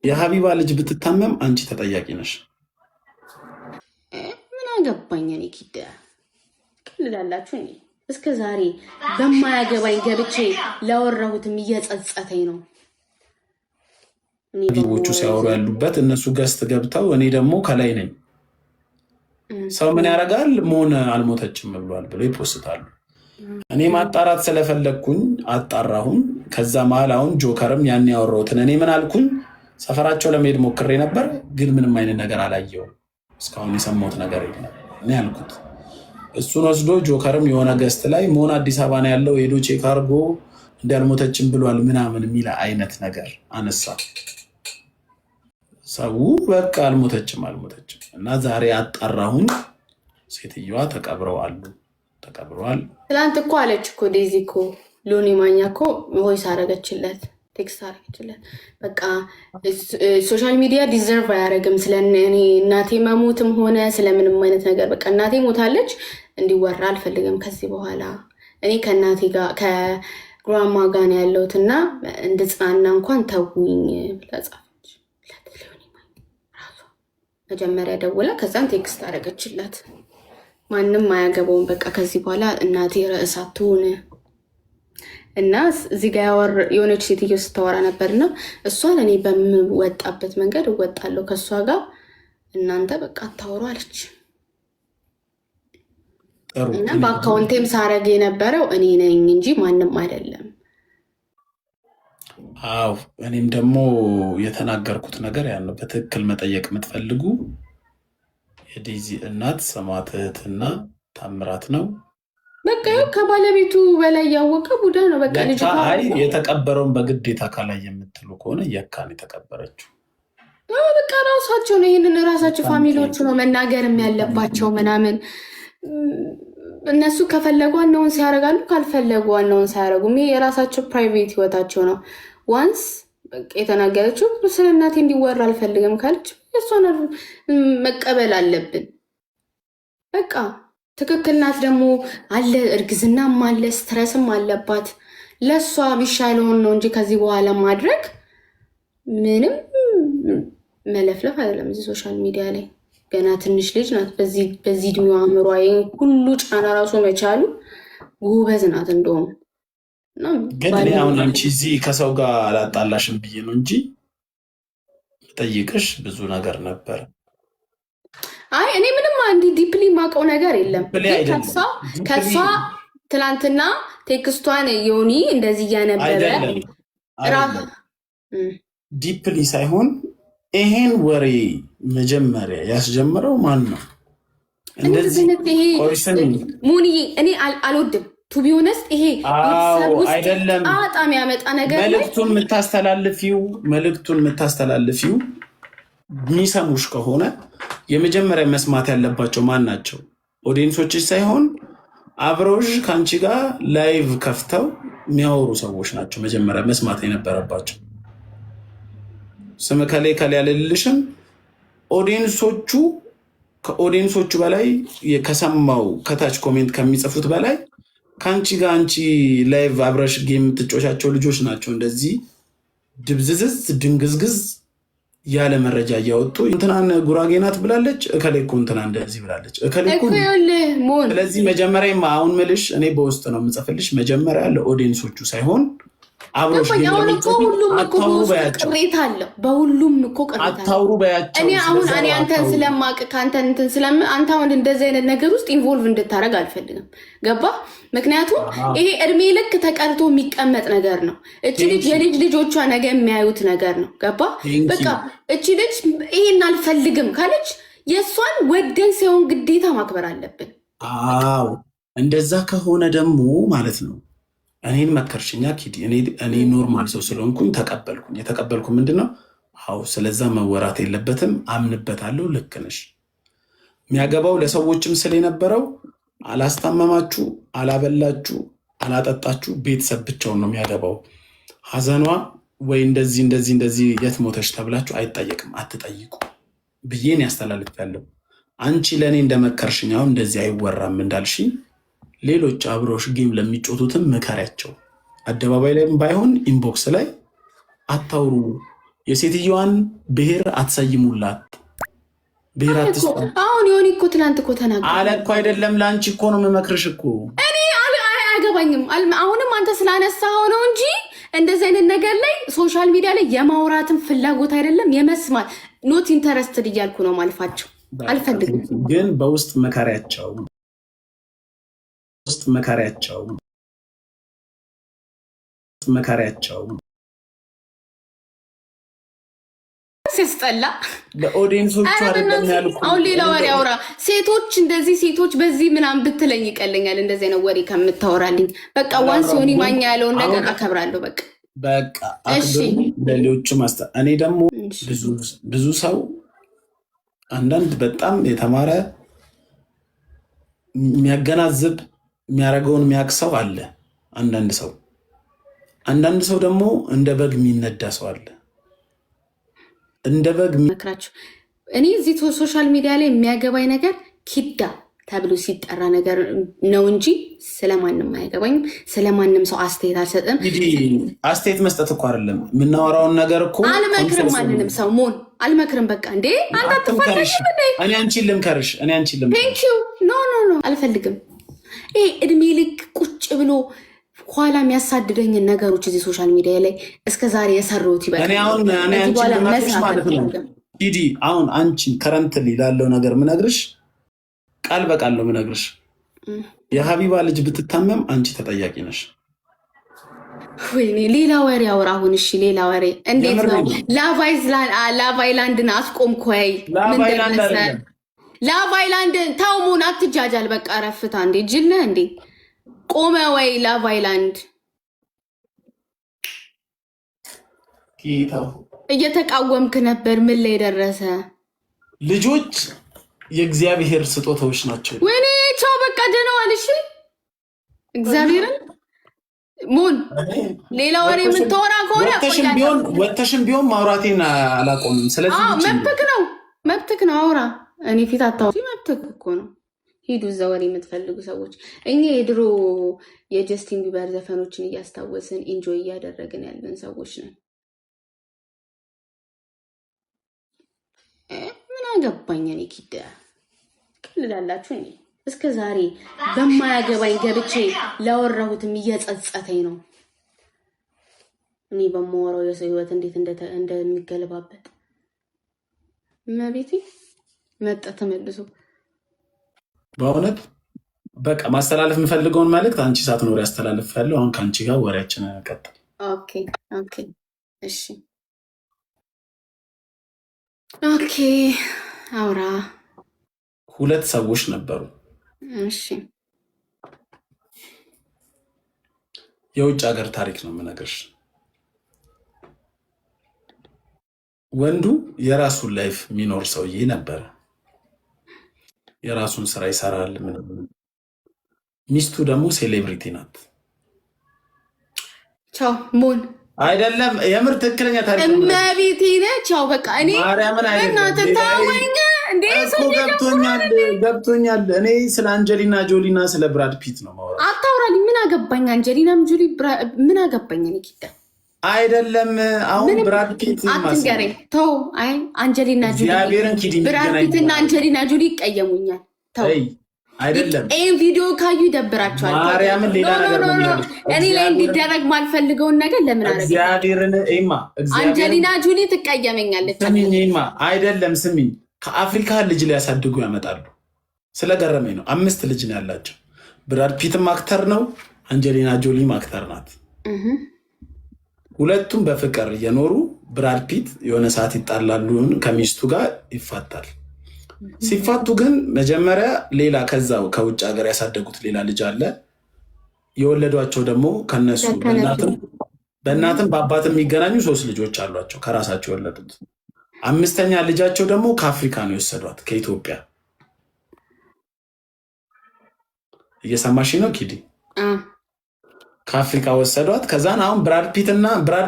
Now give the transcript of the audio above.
የሀቢባ ልጅ ብትታመም አንቺ ተጠያቂ ነሽ። ምን አገባኝ እኔ ኪዳ ቀልላላችሁ። እኔ እስከ ዛሬ በማያገባኝ ገብቼ ላወራሁትም እየጸጸተኝ ነው። ቪዲዮዎቹ ሲያወሩ ያሉበት እነሱ ገስት ገብተው እኔ ደግሞ ከላይ ነኝ። ሰው ምን ያደርጋል መሆን አልሞተችም ብሏል ብለው ይፖስታሉ። እኔ ማጣራት ስለፈለግኩኝ አጣራሁን። ከዛ መሀል አሁን ጆከርም ያን ያወራሁትን እኔ ምን አልኩኝ፣ ሰፈራቸው ለመሄድ ሞክሬ ነበር፣ ግን ምንም አይነት ነገር አላየውም። እስካሁን የሰማሁት ነገር የለም እኔ ያልኩት። እሱን ወስዶ ጆከርም የሆነ ገስት ላይ መሆን አዲስ አበባ ነው ያለው ሄዶ ቼክ አድርጎ እንዳልሞተችም ብሏል ምናምን የሚል አይነት ነገር አነሳ። ሰው በቃ አልሞተችም እና ዛሬ አጣራሁኝ። ሴትዮዋ ተቀብረዋል። ትላንት እኮ አለች እኮ ዴዚ እኮ ሎኒ ማኛ እኮ ቮይስ አረገችለት፣ ቴክስት አረገችለት። በቃ ሶሻል ሚዲያ ዲዘርቭ አያደርግም ስለ እኔ እናቴ መሞትም ሆነ ስለምንም አይነት ነገር። በቃ እናቴ ሞታለች እንዲወራ አልፈልግም ከዚህ በኋላ እኔ ከእናቴ ጋር ከግራማ ጋር ነው ያለሁት እና እንድጽናና እንኳን ተውኝ ብላ ጻፈች። መጀመሪያ ደውላ ከዛም ቴክስት አረገችላት። ማንም አያገባውም በቃ ከዚህ በኋላ እናቴ ርዕስ አትሁን እና እዚህ ጋር የሆነች ሴትዮ ስታወራ ነበርና እሷን እኔ በምወጣበት መንገድ እወጣለሁ ከእሷ ጋር እናንተ በቃ አታወሩ አለች። እና በአካውንቴም ሳረግ የነበረው እኔ ነኝ እንጂ ማንም አይደለም። አዎ እኔም ደግሞ የተናገርኩት ነገር ያን ነው። በትክክል መጠየቅ የምትፈልጉ የዴዚ እናት ሰማዕት እህትና ታምራት ነው። በቃ ከባለቤቱ በላይ ያወቀ ቡዳ ነው። በቃ ልጅ የተቀበረውን በግዴታ ካላይ የምትሉ ከሆነ የካን የተቀበረችው በቃ ራሳቸው ነው። ይህንን ራሳቸው ፋሚሊዎቹ ነው መናገርም ያለባቸው ምናምን። እነሱ ከፈለጉ ዋናውን ሲያደርጋሉ፣ ካልፈለጉ ዋናውን ሳያደርጉም ይሄ የራሳቸው ፕራይቬት ህይወታቸው ነው። ዋንስ የተናገረችው ስለ እናቴ እንዲወራ አልፈልግም ካለች እሷን መቀበል አለብን። በቃ ትክክል ናት። ደግሞ አለ እርግዝናም አለ ስትረስም አለባት። ለእሷ የሚሻለውን ነው እንጂ ከዚህ በኋላ ማድረግ ምንም መለፍለፍ አይደለም። እዚህ ሶሻል ሚዲያ ላይ ገና ትንሽ ልጅ ናት። በዚህ እድሜዋ አእምሯ ሁሉ ጫና ራሱ መቻሉ ጎበዝ ናት እንደውም። ግን እኔ አሁን አንቺ እዚህ ከሰው ጋር አላጣላሽም ብዬ ነው እንጂ ጠይቅሽ ብዙ ነገር ነበር። አይ እኔ ምንም እንዲህ ዲፕሊ ማውቀው ነገር የለም። ከሷ ትላንትና ቴክስቷን ዮኒ እንደዚህ እያነበበ ዲፕሊ ሳይሆን ይሄን ወሬ መጀመሪያ ያስጀምረው ማን ነው? እንደዚህ ሙኒዬ እኔ አልወድም ቱ ቢ ሆነስት። ይሄ አይደለም በጣም ያመጣ ነገር መልእክቱን የምታስተላልፊው የሚሰሙሽ ከሆነ የመጀመሪያ መስማት ያለባቸው ማን ናቸው? ኦዲየንሶችሽ ሳይሆን አብረውሽ ከአንቺ ጋር ላይቭ ከፍተው የሚያወሩ ሰዎች ናቸው መጀመሪያ መስማት የነበረባቸው። ስም ከላይ ያልልሽም ከኦዲየንሶቹ በላይ ከሰማው ከታች ኮሜንት ከሚጽፉት በላይ ከአንቺ ጋር አንቺ ላይቭ አብረሽ ጌም የምትጮሻቸው ልጆች ናቸው እንደዚህ ድብዝዝዝ ድንግዝግዝ ያለ መረጃ እያወጡ እንትናን ጉራጌ ናት ብላለች፣ እከሌ እኮ እንትና እንደዚህ ብላለች፣ እከሌ እኮ። ስለዚህ መጀመሪያ አሁን ምልሽ እኔ በውስጥ ነው የምጽፍልሽ፣ መጀመሪያ ለኦዲየንሶቹ ሳይሆን አብሮሽ ቅሬታ አለው። በሁሉም እኮ አታውሩ በያቸው። እኔ አሁን አንተን ስለማቅ ከአንተን እንትን አንተ አሁን እንደዚህ አይነት ነገር ውስጥ ኢንቮልቭ እንድታደረግ አልፈልግም። ገባ? ምክንያቱም ይሄ እድሜ ልክ ተቀርቶ የሚቀመጥ ነገር ነው። እቺ ልጅ የልጅ ልጆቿ ነገ የሚያዩት ነገር ነው። ገባ? በቃ እቺ ልጅ ይሄን አልፈልግም ካለች የእሷን ወደን ሳይሆን ግዴታ ማክበር አለብን። አዎ እንደዛ ከሆነ ደግሞ ማለት ነው እኔን መከርሽኛ ኪዲ። እኔ ኖርማል ሰው ስለሆንኩኝ ተቀበልኩኝ። የተቀበልኩ ምንድነው? አዎ ስለዛ መወራት የለበትም አምንበታለሁ። ልክ ነሽ። የሚያገባው ለሰዎችም ስለነበረው አላስታመማችሁ፣ አላበላችሁ፣ አላጠጣችሁ ቤተሰብ ብቻውን ነው የሚያገባው። ሀዘኗ ወይ እንደዚህ የት ሞተሽ ተብላችሁ አይጠየቅም፣ አትጠይቁ ብዬን ያስተላልፋለሁ። አንቺ ለእኔ እንደመከርሽኝ አሁን እንደዚህ አይወራም እንዳልሽኝ ሌሎች አብሮሽ ጌም ለሚጮቱትም ምከሪያቸው። አደባባይ ላይም ባይሆን ኢንቦክስ ላይ አታውሩ፣ የሴትዮዋን ብሔር አትሰይሙላት። ብሔር አትስጡ። አሁን ዮኒ እኮ ትናንት እኮ ተናገረ አለ እኮ አይደለም። ለአንቺ እኮ ነው የምመክርሽ እኮ እኔ አያገባኝም። አሁንም አንተ ስላነሳኸው ነው እንጂ እንደዚህ አይነት ነገር ላይ ሶሻል ሚዲያ ላይ የማውራትን ፍላጎት አይደለም የመስማት ኖት ኢንተረስትድ እያልኩ ነው ማልፋቸው። አልፈልግም ግን በውስጥ መካሪያቸው ሲያስጠላ ለኦዲየንሶቹ አይደለም ያልኩ። አሁን ሌላ ወሬ አውራ። ሴቶች እንደዚህ ሴቶች በዚህ ምናምን ብትለኝ ይቀለኛል እንደዚህ ነው ወሬ ከምታወራልኝ። በቃ ዋንስ ዮኒ ማኛ ያለውን ነገር አከብራለሁ። በቃ እሺ። ለሌሎቹ እኔ ደግሞ ብዙ ሰው አንዳንድ በጣም የተማረ የሚያገናዝብ የሚያደርገውን የሚያውቅ ሰው አለ። አንዳንድ ሰው ደግሞ እንደ በግ የሚነዳ ሰው አለ። እንደ በግ መክራችሁ እኔ እዚህ ሶሻል ሚዲያ ላይ የሚያገባኝ ነገር ኪዳ ተብሎ ሲጠራ ነገር ነው እንጂ ስለማንም አይገባኝም። ስለማንም ሰው አስተያየት አልሰጥም። አስተያየት መስጠት እኮ አይደለም የምናወራውን ነገር እኮ አልመክርም። ማንንም ሰው መሆን አልመክርም። በቃ እንዴ አንተ አትፈርሽ። እኔ አንቺን ልምከርሽ። ኖ አልፈልግም። ይሄ እድሜ ልክ ቁጭ ብሎ ኋላ የሚያሳድደኝን ነገሮች እዚህ ሶሻል ሚዲያ ላይ እስከዛሬ የሰሩት ይበቃል። እኔ አንቺን ልመክርሽ ማለት ነው ሂዲ። አሁን አንቺ ከረንትሊ ላለው ነገር ምነግርሽ ቃል በቃል ነው ምነግርሽ። የሀቢባ ልጅ ብትታመም አንቺ ተጠያቂ ነሽ። ወይኔ ሌላ ወሬ አውራ። አሁን እሺ ሌላ ወሬ እንዴት ነው? ላቫይላንድን አስቆምኮይ ላቫይላንድ ታውሙን አትጃጃል። በቃ ረፍታ እንዴ ጅል እንዴ ቆመ ወይ ላቫይላንድ እየተቃወምክ ነበር። ምን ላይ ደረሰ? ልጆች የእግዚአብሔር ስጦታዎች ናቸው። ወይኔ ቻው በቃ ደህና ዋል። እሺ እግዚአብሔርን ሙን ሌላ ወሬ የምታወራ ከሆነ ወተሽም ቢሆን ማውራቴን አላቆምም። ስለዚህ መብትክ ነው አውራ። እኔ ፊት አታውሪ። መብትክ እኮ ነው። ሂዱ እዛ ወሬ የምትፈልጉ ሰዎች። እኛ የድሮ የጀስቲን ቢበር ዘፈኖችን እያስታወስን ኢንጆይ እያደረግን ያለን ሰዎች ነን። ምን አገባኝ እኔ ኪዳ ቅልላላችሁ። እኔ እስከ ዛሬ በማያገባኝ ገብቼ ላወራሁትም እየጸጸተኝ ነው። እኔ በማወራው የሰው ህይወት እንዴት እንደሚገለባበት መቤቴ መጣ ተመልሶ። በእውነት በቃ ማስተላለፍ የምፈልገውን መልእክት አንቺ ሳትኖር ያስተላልፍ ያለው። አሁን ከአንቺ ጋር ወሬያችን ቀጥል። ኦኬ እሺ አውራ። ሁለት ሰዎች ነበሩ። እሺ የውጭ ሀገር ታሪክ ነው የምነግርሽ። ወንዱ የራሱን ላይፍ የሚኖር ሰውዬ ነበረ። የራሱን ስራ ይሰራል። ሚስቱ ደግሞ ሴሌብሪቲ ናት። ቻው ሙን አይደለም የምር ትክክለኛ ታሪክ ነው። እመቤቴ ነች። ቻው በቃ እኔ ገብቶኛል። እኔ ስለ አንጀሊና ጆሊ እና ስለ ብራድ ፒት ነው ማውራት። አታውራልኝ። ምን አገባኝ? አንጀሊናም ጆሊ ምን አገባኝ? እኔ ኪዳ አይደለም። አሁን ብራድ ፒት አትንገረኝ። ተው። አይ አንጀሊና ጆሊ ብራድ ፒት እና አንጀሊና ጆሊ ይቀየሙኛል። ተው አይደለም። ይሄን ቪዲዮ ካዩ ይደብራቸዋል። ማርያምን ሌላ ነገር ነው። እኔ ላይ እንዲደረግ ማልፈልገውን ነገር ለምን አረጋግጥ? እግዚአብሔርን አንጀሊና ጆሊ ትቀየመኛለች። ስሚኝማ፣ አይደለም ስሚኝ። ከአፍሪካ ልጅ ሊያሳድጉ ያመጣሉ። ስለገረመኝ ነው። 5 ልጅ ነው ያላቸው። ብራድ ፒትም አክተር ነው፣ አንጀሊና ጆሊም አክተር ናት። ሁለቱም በፍቅር እየኖሩ ብራድ ፒት የሆነ ሰዓት ይጣላሉ፣ ከሚስቱ ጋር ይፋታል። ሲፋቱ ግን መጀመሪያ ሌላ ከዛው ከውጭ ሀገር ያሳደጉት ሌላ ልጅ አለ። የወለዷቸው ደግሞ ከነሱ በእናትም በአባትም የሚገናኙ 3 ልጆች አሏቸው ከራሳቸው የወለዱት። 5ኛ ልጃቸው ደግሞ ከአፍሪካ ነው የወሰዷት፣ ከኢትዮጵያ። እየሰማሽ ነው ኪዲ? ከአፍሪካ ወሰዷት። ከዛን አሁን ብራድ